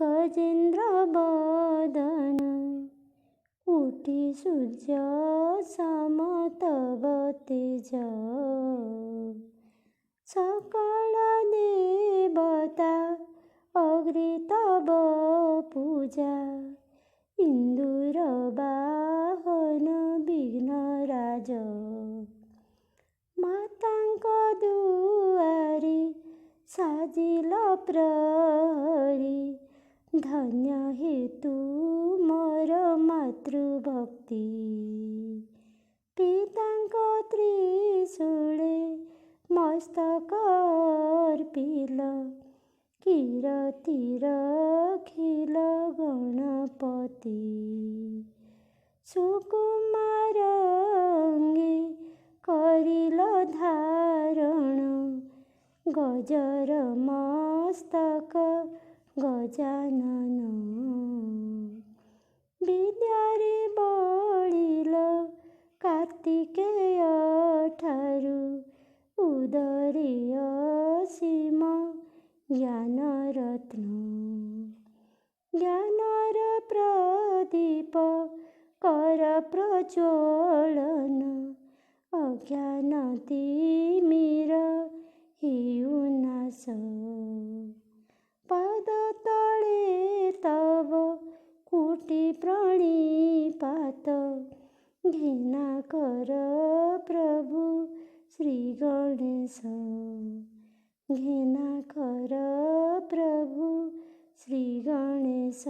गजेन्द्र बदन कोटि सूर्य सम तव तेज। सकल देवता अग्रे तव पूजा इंदुर वाहन विघ्नराज। मातांक दुआरे साजिल प्रहरी धन्य हेतु मोर मातृभक्ति। पितांक त्रिशूले मस्तक अर्पिल कीरतिर खिल गणपति। सुकुमार अंगे करिल धारण गजर मस्तक गजानन। विद्यारे बढिल कार्तिकेय ठारु उदरे असीम ज्ञान रत्न। ज्ञानर प्रदीप कर प्रज्वलन अज्ञान तिमिर हेउ नाश। पाद तले तव कोटि प्रणिपात घृणा कर प्रभु श्री गणेश। घृणा कर प्रभु श्री गणेश।